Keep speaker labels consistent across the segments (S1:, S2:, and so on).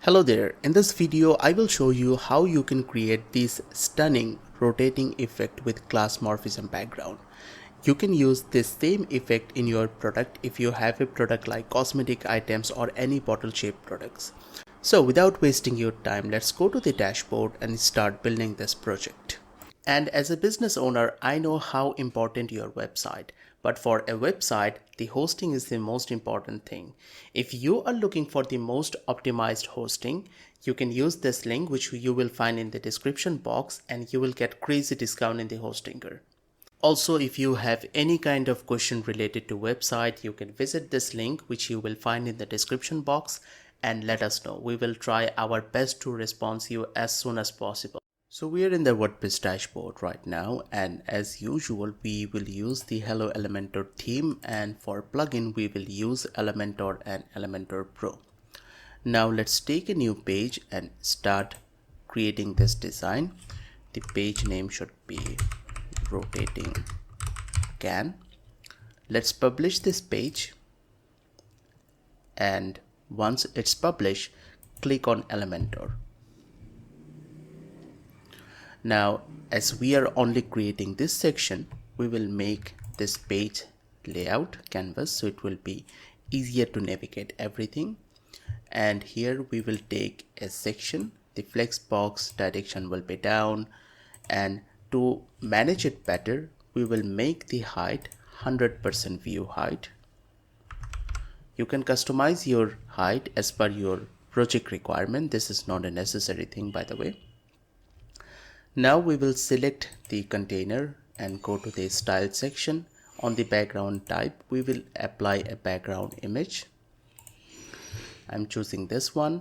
S1: Hello there, in this video I will show you how you can create this stunning rotating effect with class morphism background. You can use this same effect in your product if you have a product like cosmetic items or any bottle shaped products. So without wasting your time, let's go to the dashboard and start building this project. And as a business owner, I know how important your website, but for a website, the hosting is the most important thing. If you are looking for the most optimized hosting, you can use this link which you will find in the description box and you will get crazy discount in the hostinger. Also, if you have any kind of question related to website, you can visit this link which you will find in the description box and let us know. We will try our best to respond to you as soon as possible. So we are in the WordPress dashboard right now, and as usual we will use the Hello Elementor theme, and for plugin we will use Elementor and Elementor Pro. Now let's take a new page and start creating this design. The page name should be rotating can. Let's publish this page, and once it's published, click on Elementor. Now, as we are only creating this section, we will make this page layout canvas so it will be easier to navigate everything. And here we will take a section. The flex box direction will be down, and to manage it better, we will make the height 100% view height. You can customize your height as per your project requirement. This is not a necessary thing, by the way. Now we will select the container and go to the style section. On the background type, we will apply a background image. I'm choosing this one,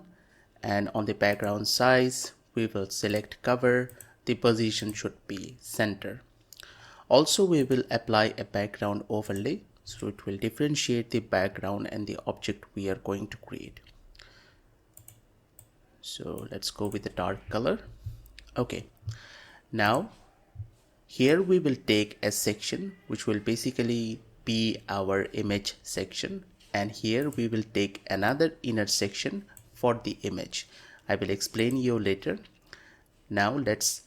S1: and on the background size, we will select cover. The position should be center. Also, we will apply a background overlay, so it will differentiate the background and the object we are going to create. So let's go with the dark color. Okay. Now here we will take a section which will basically be our image section, and here we will take another inner section for the image. I will explain you later. Now let's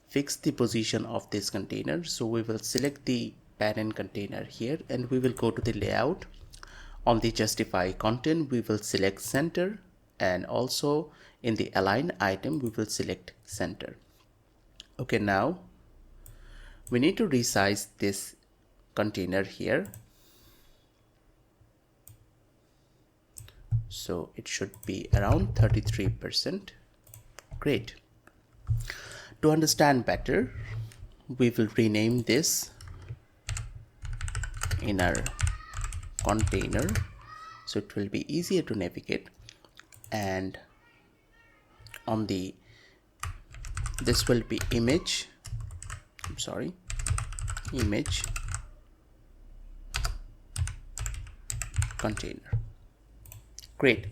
S1: fix the position of this container. So we will select the parent container here, and we will go to the layout. On the justify content, we will select center, and also in the align item we will select center. Okay, now we need to resize this container here, so it should be around 33%. Great. To understand better, we will rename this inner container so it will be easier to navigate, and on the this will be image container. Great.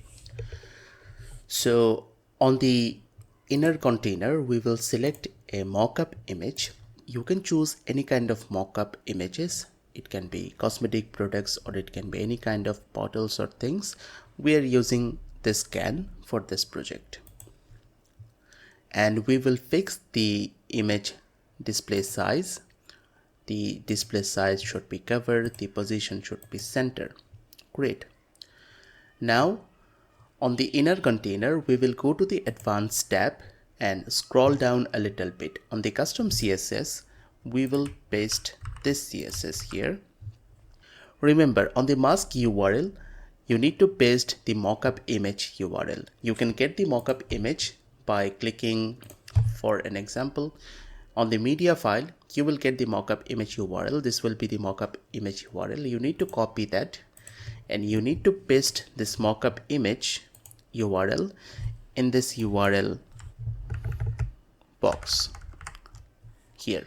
S1: So on the inner container, we will select a mockup image. You can choose any kind of mockup images. It can be cosmetic products or it can be any kind of bottles or things. We are using this can for this project. And we will fix the image display size. The display size should be covered. The position should be center. Great. Now on the inner container, we will go to the advanced tab and scroll down a little bit. On the custom CSS, we will paste this CSS here. Remember, on the mask URL, you need to paste the mockup image URL. You can get the mockup image by clicking, for an example, on the media file, you will get the mockup image URL. This will be the mockup image URL. You need to copy that and you need to paste this mockup image URL in this URL box here.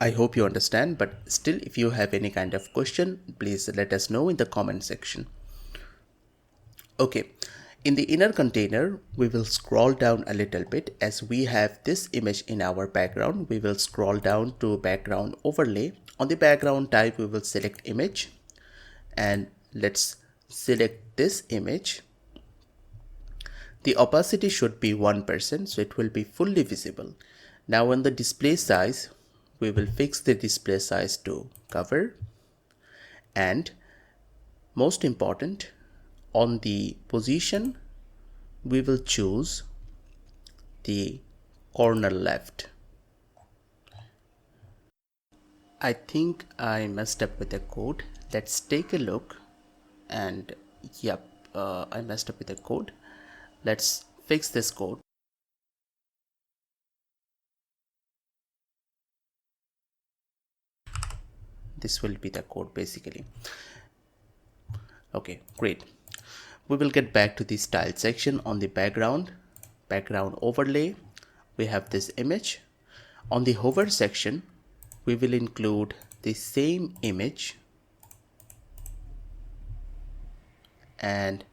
S1: I hope you understand, but still, if you have any kind of question, please let us know in the comment section. Okay. In the inner container, we will scroll down a little bit. As we have this image in our background, we will scroll down to background overlay. On the background type, we will select image, and let's select this image The opacity should be 1%, so it will be fully visible. Now on the display size, we will fix the display size to cover, and most important, on the position, we will choose the corner left. I think I messed up with the code. Let's take a look. And yep, I messed up with the code. Let's fix this code. This will be the code basically. Okay, great. We will get back to the style section. On the background overlay, we have this image. On the hover section, we will include the same image, and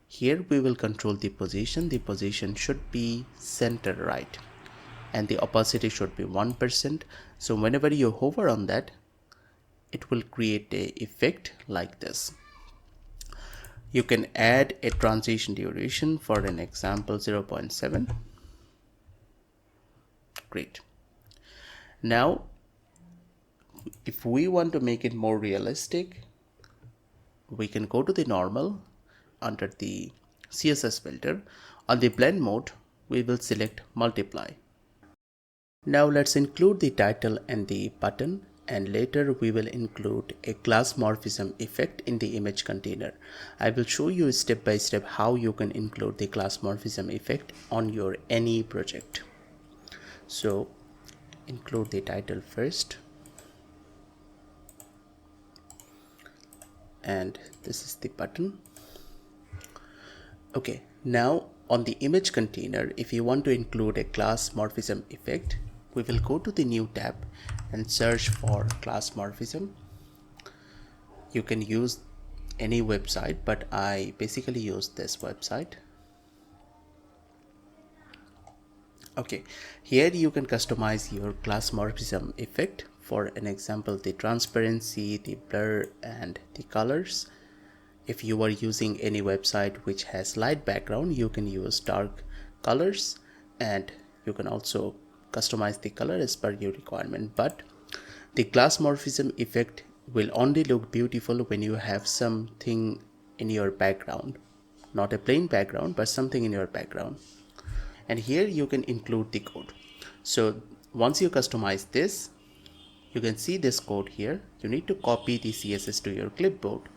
S1: here we will control the position. The position should be center right, and the opacity should be 1%. So whenever you hover on that, it will create a effect like this. You can add a transition duration, for an example 0.7. Great. Now if we want to make it more realistic, we can go to the normal under the CSS filter. On the blend mode, we will select multiply. Now let's include the title and the button, and later we will include a class morphism effect in the image container. I will show you step by step how you can include the class morphism effect on your any project. So include the title first, and this is the button. Okay, now on the image container, if you want to include a class morphism effect, we will go to the new tab and search for class morphism. You can use any website, but I basically use this website. Okay, here you can customize your class morphism effect. For an example, the transparency, the blur, and the colors. If you are using any website which has light background, you can use dark colors, and you can also customize the color as per your requirement. But the class morphism effect will only look beautiful when you have something in your background, not a plain background, but something in your background. And here you can include the code. So once you customize this, you can see this code here. You need to copy the CSS to your clipboard,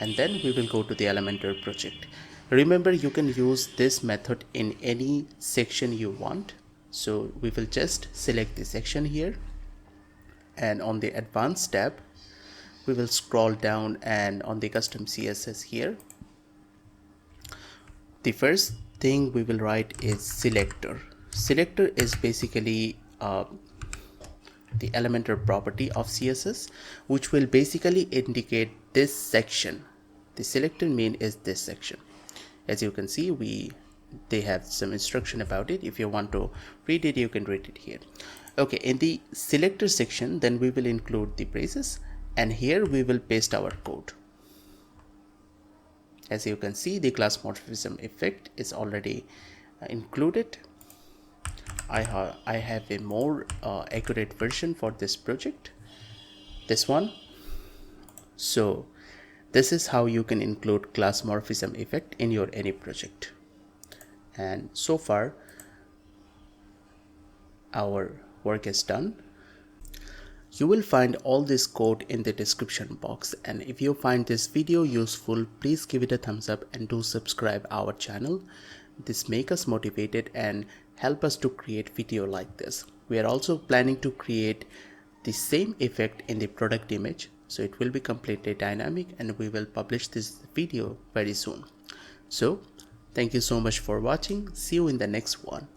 S1: and then we will go to the Elementor project. Remember, you can use this method in any section you want. So we will just select the section here, and on the advanced tab, we will scroll down, and on the custom CSS here, the first thing we will write is selector. Selector is basically the Elementor property of CSS, which will basically indicate this section. The selector main is this section. As you can see, they have some instruction about it. If you want to read it, you can read it here. Okay, in the selector section, then we will include the braces, and here we will paste our code. As you can see, the class morphism effect is already included. I have a more accurate version for this project, this one. So this is how you can include class morphism effect in your any project. And so far our work is done. You will find all this code in the description box, and if you find this video useful, please give it a thumbs up and do subscribe our channel. This makes us motivated and help us to create video like this. We are also planning to create the same effect in the product image, so it will be completely dynamic, and we will publish this video very soon. So thank you so much for watching. See you in the next one.